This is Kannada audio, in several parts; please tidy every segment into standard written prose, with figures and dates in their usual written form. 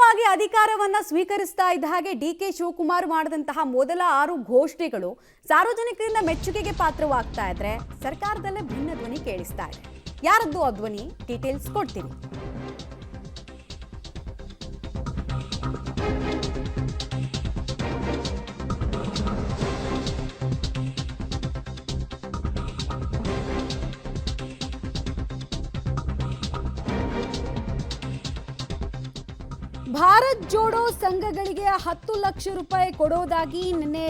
ಅಧಿಕೃತವಾಗಿ ಅಧಿಕಾರವನ್ನ ಸ್ವೀಕರಿಸ್ತಾ ಇದ್ದ ಹಾಗೆ ಡಿಕೆ ಶಿವಕುಮಾರ್ ಮಾಡಿದಂತಹ ಮೊದಲ 6 ಘೋಷಣೆಗಳು ಸಾರ್ವಜನಿಕರಿಂದ ಮೆಚ್ಚುಗೆಗೆ ಪಾತ್ರವಾಗ್ತಾ ಇದ್ರೆ ಸರ್ಕಾರದಲ್ಲೇ ಭಿನ್ನ ಧ್ವನಿ ಕೇಳಿಸ್ತಾ ಇದೆ. ಯಾರದ್ದು ಆ ಧ್ವನಿ? ಡೀಟೇಲ್ಸ್ ಕೊಡ್ತೀನಿ. ಭಾರತ್ ಜೋಡೋ ಸಂಘಗಳಿಗೆ 10 ಲಕ್ಷ ರೂಪಾಯಿ ಕೊಡೋದಾಗಿ ನಿನ್ನೆ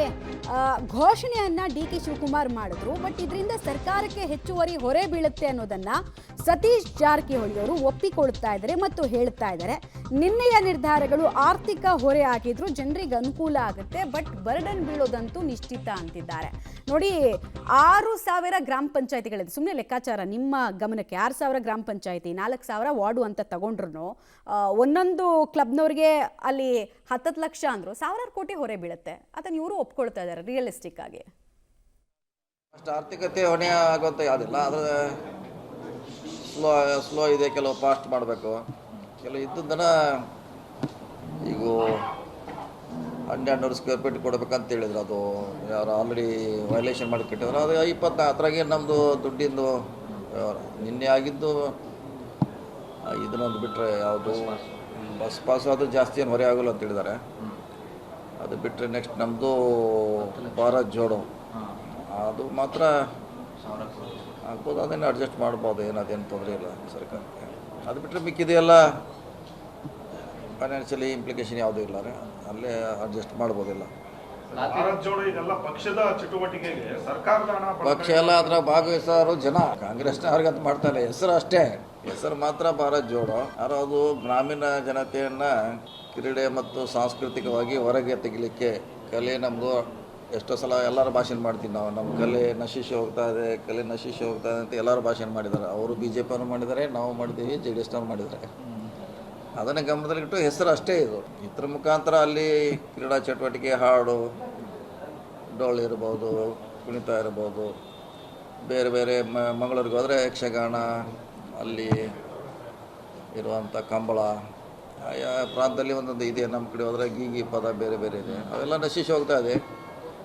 ಘೋಷಣೆಯನ್ನ ಡಿಕೆ ಶಿವಕುಮಾರ್ ಮಾಡಿದ್ರು. ಬಟ್ ಇದರಿಂದ ಸರ್ಕಾರಕ್ಕೆ ಹೆಚ್ಚುವರಿ ಹೊರೆ ಬೀಳುತ್ತೆ ಅನ್ನೋದನ್ನ ಸತೀಶ್ ಜಾರಕಿಹೊಳಿ ಅವರು ಒಪ್ಪಿಕೊಳ್ತಾ ಇದ್ದಾರೆ ಮತ್ತು ಹೇಳ್ತಾ ಇದ್ದಾರೆ. ನಿನ್ನೆಯ ನಿರ್ಧಾರಗಳು ಆರ್ಥಿಕ ಹೊರೆ ಆಗಿದ್ರು, ಜನರಿಗೆ ಅನುಕೂಲ ಆಗುತ್ತೆ, ಬಟ್ ಬರ್ಡನ್ ಬೀಳೋದಂತೂ ನಿಶ್ಚಿತ ಅಂತಿದ್ದಾರೆ. ನೋಡಿ, 6,000 ಗ್ರಾಮ ಪಂಚಾಯತಿಗಳಿದೆ. ಸುಮ್ಮನೆ ಲೆಕ್ಕಾಚಾರ ನಿಮ್ಮ ಗಮನಕ್ಕೆ, 6,000 ಗ್ರಾಮ ಪಂಚಾಯತಿ, 4,000 ವಾರ್ಡು ಅಂತ ತಗೊಂಡ್ರು ಒಂದೊಂದು ಕ್ಲಬ್ನವ್ರಿಗೆ ಅಲ್ಲಿ 10 ಲಕ್ಷ ಅಂದ್ರು ಸಾವಿರಾರು ಕೋಟಿ ಹೊರೆ ಬೀಳುತ್ತೆ. ಅದನ್ನು ಇವರು ಒಪ್ಕೊಳ್ತಾ ಇದ್ದಾರೆ ರಿಯಲಿಸ್ಟಿಕ್ ಆಗಿ. ಅಷ್ಟು ಆರ್ಥಿಕತೆ ಹೊಣೆ ಆಗುವಂಥ ಯಾವುದಿಲ್ಲ. ಆದರೆ ಸ್ಲೋ ಇದೆ, ಕೆಲವು ಫಾಸ್ಟ್ ಮಾಡಬೇಕು, ಕೆಲವು ಇದ್ದದ್ದನ್ನು ಈಗ 1200 ಸ್ಕ್ವೇರ್ ಫೀಟ್ ಕೊಡಬೇಕಂತ ಹೇಳಿದ್ರು. ಅದು ಯಾರು ಆಲ್ರೆಡಿ ವೈಲೇಷನ್ ಮಾಡಿ ಕಟ್ಟಿದ್ರು. ಅದು 20 ಅದ್ರಾಗೆ ನಮ್ಮದು ದುಡ್ಡಿಂದು ನಿನ್ನೆ ಆಗಿದ್ದು ಇದನ್ನೊಂದು ಬಿಟ್ಟರೆ ಯಾವುದು ಬಸ್ ಪಾಸು ಅದು ಜಾಸ್ತಿ ಏನು ಹೊರೆ ಆಗೋಲ್ಲ ಅಂತ ಹೇಳಿದ್ದಾರೆ. ಅದು ಬಿಟ್ಟರೆ ನೆಕ್ಸ್ಟ್ ನಮ್ಮದು ಭಾರತ್ ಜೋಡೋ ಅದು ಮಾತ್ರ ಆಗ್ಬೋದು, ಅದನ್ನು ಅಡ್ಜಸ್ಟ್ ಮಾಡ್ಬೋದು, ಅದೇನು ತೊಂದರೆ ಇಲ್ಲ ಸರ್ಕಾರಕ್ಕೆ. ಅದು ಬಿಟ್ಟರೆ ಮಿಕ್ಕಿದೆಲ್ಲ ಫೈನಾನ್ಷಿಯಲಿ ಇಂಪ್ಲಿಕೇಶನ್ ಯಾವುದೂ ಇಲ್ಲ, ಅಲ್ಲೇ ಅಡ್ಜಸ್ಟ್ ಮಾಡ್ಬೋದಿಲ್ಲ. ಪಕ್ಷ ಎಲ್ಲ ಅದರ ಭಾಗವಹಿಸೋರು ಜನ, ಕಾಂಗ್ರೆಸ್ನವ್ರಿಗಂತ ಮಾಡ್ತಾರೆ, ಹೆಸರು ಅಷ್ಟೇ, ಹೆಸರು ಮಾತ್ರ ಭಾರತ್ ಜೋಡೋ. ಯಾರೋ ಅದು ಗ್ರಾಮೀಣ ಜನತೆಯನ್ನು ಕ್ರೀಡೆ ಮತ್ತು ಸಾಂಸ್ಕೃತಿಕವಾಗಿ ಹೊರಗೆ ತೆಗಿಲಿಕ್ಕೆ, ಕಲೆ ನಮ್ಮದು ಎಷ್ಟೋ ಸಲ ಎಲ್ಲರೂ ಭಾಷಣ ಮಾಡ್ತೀವಿ ನಾವು, ನಮ್ಮ ಕಲೆ ನಶಿಸಿ ಹೋಗ್ತಾ ಇದೆ ಅಂತ ಎಲ್ಲರೂ ಭಾಷಣ ಮಾಡಿದ್ದಾರೆ. ಅವರು BJP ಮಾಡಿದ್ದಾರೆ, ನಾವು ಮಾಡಿದ್ದೀವಿ, JDS ಮಾಡಿದ್ದಾರೆ. ಅದನ್ನು ಗಮನದಲ್ಲಿಟ್ಟು ಹೆಸರು ಅಷ್ಟೇ ಇದು. ಇದ್ರ ಮುಖಾಂತರ ಅಲ್ಲಿ ಕ್ರೀಡಾ ಚಟುವಟಿಕೆ, ಹಾಡು, ಡೊಳ್ಳು ಇರ್ಬೋದು, ಕುಣಿತ ಇರ್ಬೋದು, ಬೇರೆ ಬೇರೆ ಮಂಗಳೂರಿಗೆ ಹೋದರೆ ಯಕ್ಷಗಾನ, ಅಲ್ಲಿ ಇರುವಂಥ ಕಂಬಳ, ಆಯಾ ಪ್ರಾಂತದಲ್ಲಿ ಒಂದೊಂದು ಇದೆ. ನಮ್ಮ ಕಡೆ ಹೋದರೆ ಗೀಗಿ ಪದ ಬೇರೆ ಬೇರೆ ಇದೆ, ಅವೆಲ್ಲ ನಶಿಸಿ ಹೋಗ್ತಾ ಇದೆ.